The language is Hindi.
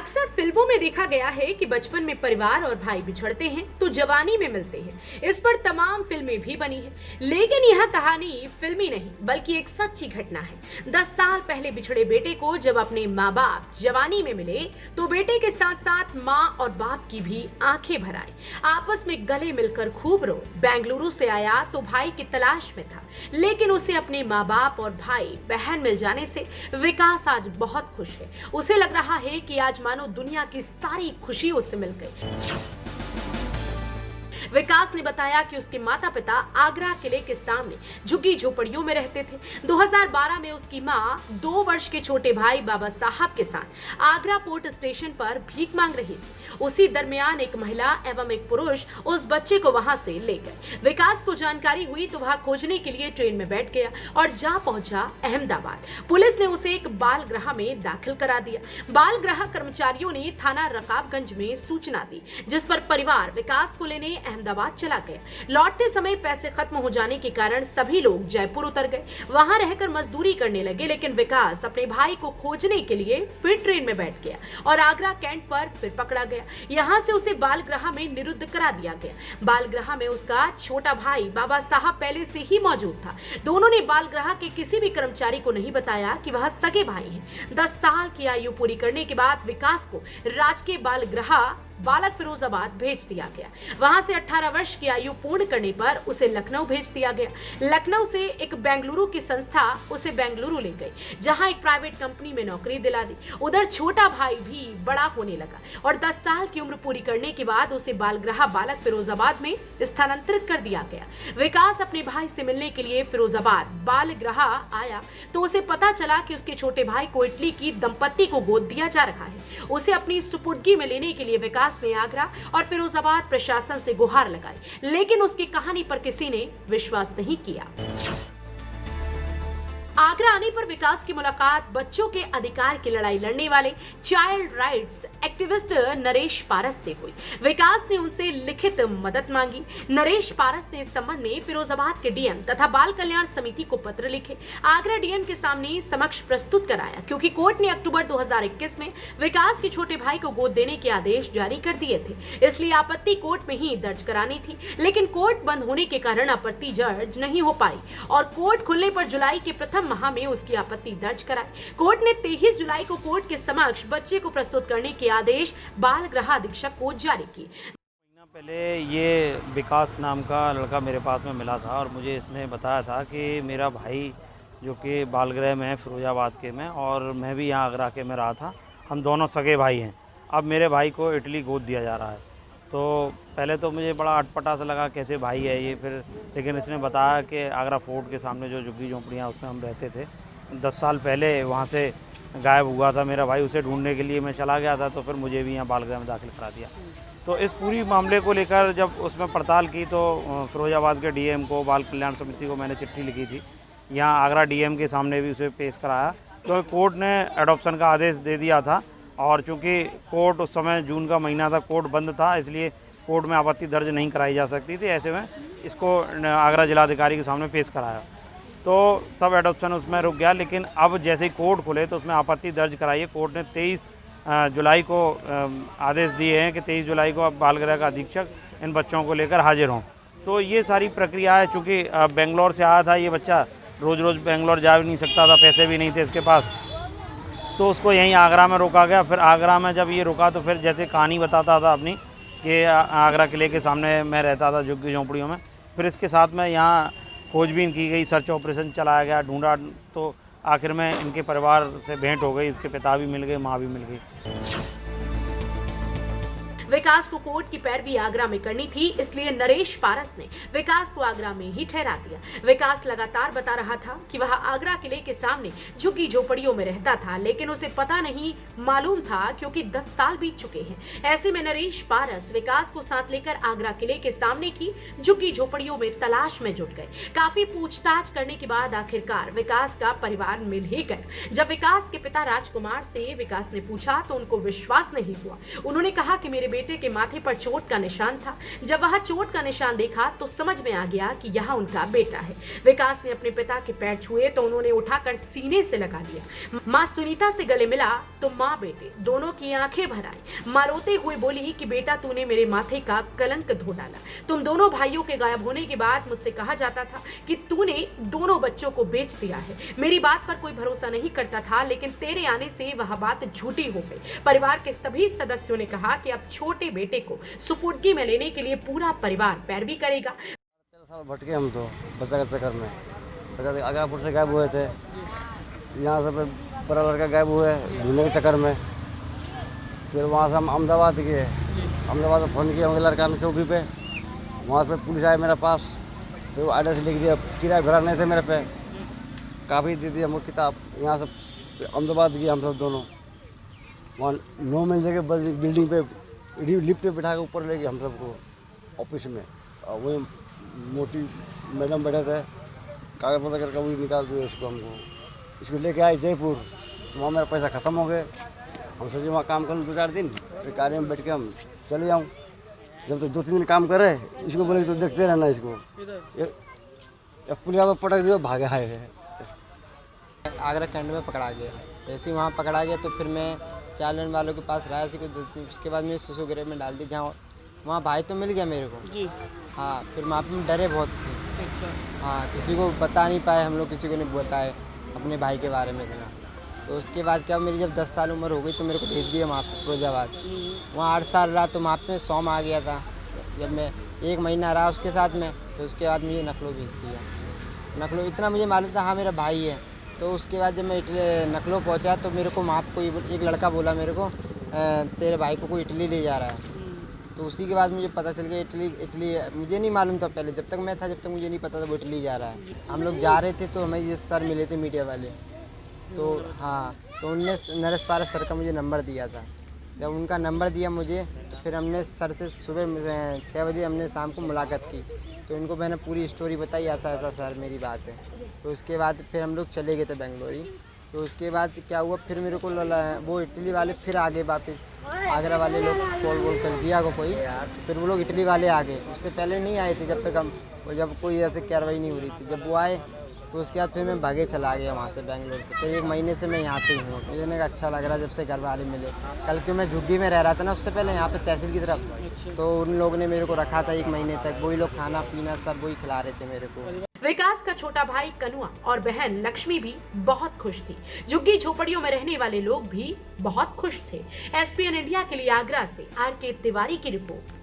अक्सर फिल्मों में देखा गया है कि बचपन में परिवार और भाई बिछड़ते हैं तो जवानी में मिलते हैं। इस पर तमाम फिल्में भी बनी है, लेकिन यह कहानी फिल्मी नहीं बल्कि एक सच्ची घटना है। 10 साल पहले बिछड़े बेटे को जब अपने माँ बाप जवानी में मिले तो बेटे के साथ साथ माँ और बाप की भी आंखें भर आई। आपस में गले मिलकर खूब रो। बेंगलुरु से आया तो भाई की तलाश में था, लेकिन उसे अपने माँ बाप और भाई बहन मिल जाने से विकास आज बहुत खुश है। उसे लग रहा है कि आज मानो दुनिया की सारी खुशी उससे मिल गई। विकास ने बताया कि उसके माता पिता आगरा किले के सामने झुग्गी झोपड़ियों में रहते थे। 2012 में उसकी मां 2 वर्ष के छोटे भाई बाबा साहब के साथ आगरा फोर्ट स्टेशन पर भीख मांग रही थी। उसी दरमियान एक महिला एवं एक पुरुष उस बच्चे को वहां से ले गए। विकास को जानकारी हुई तो वह खोजने के लिए ट्रेन में बैठ गया और जा पहुंचा अहमदाबाद। पुलिस ने उसे एक बाल गृह में दाखिल करा दिया। बाल गृह कर्मचारियों ने थाना रकाबगंज में सूचना दी, जिस पर परिवार विकास को लेने अहमदाबाद चला गया। लौटते समय पैसे खत्म हो जाने के कारण सभी लोग जयपुर उतर गए। वहां रहकर मजदूरी करने लगे, लेकिन विकास अपने भाई को खोजने के लिए फिर ट्रेन में बैठ गया और आगरा कैंट पर फिर पकड़ा गया। यहां से उसे बाल गृह में निरुद्ध करा दिया गया। बाल गृह में उसका छोटा भाई बाबा साहब पहले से ही मौजूद था। दोनों ने बाल गृह के किसी भी कर्मचारी को नहीं बताया कि वह सगे भाई हैं। 10 साल की आयु पूरी करने के बाद विकास को राजकीय बाल गृह बालक फिरोजाबाद भेज दिया गया। वहां से 18 वर्ष की आयु पूर्ण करने पर उसे लखनऊ भेज दिया गया। लखनऊ से एक बेंगलुरु की संस्था उसे बेंगलुरु ले गई, जहां एक प्राइवेट कंपनी में नौकरी दिला दी। उधर छोटा भाई भी बड़ा होने लगा और 10 साल की उम्र पूरी करने के बाद उसे बालगृह बालक फिरोजाबाद में स्थानांतरित कर दिया गया। विकास अपने भाई से मिलने के लिए फिरोजाबाद बालगृह आया तो उसे पता चला कि उसके छोटे भाई को इटली की दंपत्ति को गोद दिया जा रहा है। उसे अपनी सुपुर्दगी में लेने के लिए विकास ने आगरा और फिरोजाबाद प्रशासन से गुहार लगाई, लेकिन उसकी कहानी पर किसी ने विश्वास नहीं किया। आगरा आने पर विकास की मुलाकात बच्चों के अधिकार की लड़ाई लड़ने वाले चाइल्ड राइट्स एक्टिविस्ट नरेश पारस से हुई। विकास ने उनसे लिखित मदद मांगी। नरेश पारस ने इस संबंध में फिरोजाबाद के डीएम तथा बाल कल्याण समिति को पत्र लिखे, आगरा डीएम के सामने समक्ष प्रस्तुत कराया, क्योंकि कोर्ट ने अक्टूबर 2021 में विकास के छोटे भाई को गोद देने के आदेश जारी कर दिए थे। इसलिए आपत्ति कोर्ट में ही दर्ज करानी थी, लेकिन कोर्ट बंद होने के कारण आपत्ति दर्ज नहीं हो पाई और कोर्ट खुलने पर जुलाई के प्रथम माह में उसकी आपत्ति दर्ज कराई। कोर्ट ने 23 जुलाई को कोर्ट के समक्ष बच्चे को प्रस्तुत करने के आदेश बाल गृह अधीक्षक को जारी किए। महीना पहले ये विकास नाम का लड़का मेरे पास में मिला था और मुझे इसने बताया था कि मेरा भाई जो कि बाल गृह में है फिरोजाबाद के में, और मैं भी यहाँ आगरा के में रहा था, हम दोनों सगे भाई हैं। अब मेरे भाई को इटली गोद दिया जा रहा है। तो पहले तो मुझे बड़ा अटपटा सा लगा, कैसे भाई है ये, फिर लेकिन इसने बताया कि आगरा फोर्ट के सामने जो झुग्गी झोंपड़ियाँ उसमें हम रहते थे, 10 साल पहले वहाँ से गायब हुआ था मेरा भाई। उसे ढूंढने के लिए मैं चला गया था, तो फिर मुझे भी यहाँ बालगृह में दाखिल करा दिया। तो इस पूरी मामले को लेकर जब उसमें पड़ताल की तो फिरोजाबाद के डीएम को, बाल कल्याण समिति को मैंने चिट्ठी लिखी थी। यहाँ आगरा डीएम के सामने भी उसे पेश कराया, क्योंकि कोर्ट ने एडॉप्शन का आदेश दे दिया था और चूँकि कोर्ट उस समय जून का महीना था, कोर्ट बंद था, इसलिए कोर्ट में आपत्ति दर्ज नहीं कराई जा सकती थी। ऐसे में इसको आगरा जिलाधिकारी के सामने पेश कराया, तो तब एडॉप्शन उसमें रुक गया। लेकिन अब जैसे ही कोर्ट खुले तो उसमें आपत्ति दर्ज कराई है। कोर्ट ने 23 जुलाई को आदेश दिए हैं कि 23 जुलाई को अब बाल गृह का अधीक्षक इन बच्चों को लेकर हाजिर हों। तो ये सारी प्रक्रिया है। चूँकि बेंगलोर से आया था ये बच्चा, रोज़ रोज़ बेंगलोर जा भी नहीं सकता था, पैसे भी नहीं थे इसके पास, तो उसको यहीं आगरा में रोका गया। फिर आगरा में जब ये रुका तो फिर जैसे कहानी बताता था अपनी कि आगरा किले के सामने मैं रहता था झुग्गी झोंपड़ियों में, फिर इसके साथ में यहाँ खोजबीन की गई, सर्च ऑपरेशन चलाया गया, ढूंढा, तो आखिर में इनके परिवार से भेंट हो गई। इसके पिता भी मिल गए, माँ भी मिल गई। विकास को कोर्ट की पैरवी आगरा में करनी थी, इसलिए नरेश पारस ने विकास को आगरा में ही ठहरा दिया। विकास लगातार बता रहा था कि वह आगरा किले के सामने झुग्गी झोपड़ियों में रहता था, लेकिन उसे पता नहीं मालूम था, क्योंकि 10 साल बीत चुके हैं। ऐसे में नरेश पारस विकास को साथ लेकर आगरा किले के सामने की झुग्गी झोपड़ियों में तलाश में जुट गए। काफी पूछताछ करने के बाद आखिरकार विकास का परिवार मिल ही गया। जब विकास के पिता राजकुमार से विकास ने पूछा तो उनको विश्वास नहीं हुआ। उन्होंने कहा कि मेरे बेटे बेटे के माथे पर चोट का निशान था। जब वह चोट का निशान देखा तो समझ में आ गया कि यह उनका बेटा है। विकास ने अपने पिता के पैर छुए तो उन्होंने उठाकर सीने से लगा दिया। माँ सुनीता से गले मिला तो माँ बेटे दोनों की आंखें भर आई। माँ रोते हुए बोली कि बेटा तूने मेरे माथे का कलंक धो डाला। तुम दोनों भाइयों के गायब होने के बाद मुझसे कहा जाता था कि तूने दोनों बच्चों को बेच दिया है। मेरी बात पर कोई भरोसा नहीं करता था, लेकिन तेरे आने से वह बात झूठी हो गई। परिवार के सभी सदस्यों ने कहा कि अब छोटे बेटे को सुपुर्दगी में लेने के लिए पूरा परिवार पैरवी करेगा। 13 साल भटके हम तो बच्चा के चक्कर में। आगरापुर से गायब हुए थे, यहाँ से बड़ा लड़का गायब हुए ढूंढने के चक्कर में। फिर वहाँ से हम अहमदाबाद गए, अहमदाबाद से फ़ोन किया उनके लड़का ने चौकी पे। वहाँ पे पुलिस आए मेरे पास, फिर वो एड्रेस लिख दिया, किराया भरा नहीं थे मेरे पे, काफ़ी दे दी हमको किताब। यहाँ से अहमदाबाद गए हम सब दोनों, वहाँ 9 मंजिल के बिल्डिंग पे लिफ्ट पे बिठा के ऊपर ले गए हम सबको ऑफिस में। और वही मोटी मैडम बैठे थे, कागज पत्र करके वही निकाल दिए इसको हमको। इसको लेके आए जयपुर, वहाँ मेरा पैसा ख़त्म हो गए। हम सोचे वहाँ काम कर लूँ 2-4 दिन, फिर गाड़ी में बैठ के हम चले जाऊँ। जब तो 2-3 दिन काम करे, इसको बोले तो देखते रहना इसको। पुलिस पर पटक दिया, भागे आए। आगरा कैंट में पकड़ा गया। जैसे ही वहाँ पकड़ा गया तो फिर मैं चालान वालों के पास रहा सी कुछ। उसके बाद मैं सुसुग्रेव में डाल दी, जहाँ वहाँ भाई तो मिल गया मेरे को जी। हाँ, फिर वहाँ पे डरे बहुत थे। अच्छा। हाँ, किसी को बता नहीं पाए हम लोग, किसी को नहीं बताए अपने भाई के बारे में इतना। तो उसके बाद क्या, मेरी जब 10 साल उम्र हो गई तो मेरे को भेज दिया वहाँ पर फिरोजाबाद। वहाँ 8 साल रहा तो वहाँ पे सौम आ गया था। जब मैं 1 महीना रहा उसके साथ में, तो उसके बाद मुझे नखलो भेज दिया। नखलो इतना मुझे मालूम था हाँ मेरा भाई है। तो उसके बाद जब मैं नखलो पहुंचा तो मेरे को वहाँ कोई एक लड़का बोला मेरे को, तेरे भाई को कोई इटली ले जा रहा है। तो उसी के बाद मुझे पता चल गया इटली मुझे नहीं मालूम था पहले, जब तक मैं था जब तक मुझे नहीं पता था वो इटली जा रहा है। हम लोग जा रहे थे तो हमें ये सर मिले थे मीडिया वाले। तो हाँ, तो उनने नरेश पारस सर का मुझे नंबर दिया था। जब उनका नंबर दिया मुझे तो फिर हमने सर से सुबह 6 बजे हमने शाम को मुलाकात की। तो इनको मैंने पूरी स्टोरी बताई, ऐसा ऐसा सर मेरी बात है। तो उसके बाद फिर हम लोग चले गए थे बेंगलोर। तो उसके बाद क्या हुआ, फिर मेरे को वो इटली वाले फिर आ गए वापस। आगरा वाले लोग कॉल वॉल कर दिया को कोई, फिर वो लोग इटली वाले आ गए। उससे पहले नहीं आए थे जब तक हम, जब कोई ऐसे कार्रवाई नहीं हो रही थी। जब वो आए तो उसके बाद फिर मैं भागे चला गया वहाँ से बेंगलोर से। फिर 1 महीने से मैं यहाँ पे हूँ। मुझे नहीं अच्छा लग रहा जब से घर वाले मिले। कल क्यों मैं झुग्गी में रह रहा था ना उससे पहले यहाँ पे तहसील की तरफ, तो उन लोगों ने मेरे को रखा था 1 महीने तक। वही लोग खाना पीना सब वही खिला रहे थे मेरे को। विकास का छोटा भाई कनुआ और बहन लक्ष्मी भी बहुत खुश थी। झुग्गी झोपड़ियों में रहने वाले लोग भी बहुत खुश थे। SPN इंडिया के लिए आगरा से RK तिवारी की रिपोर्ट।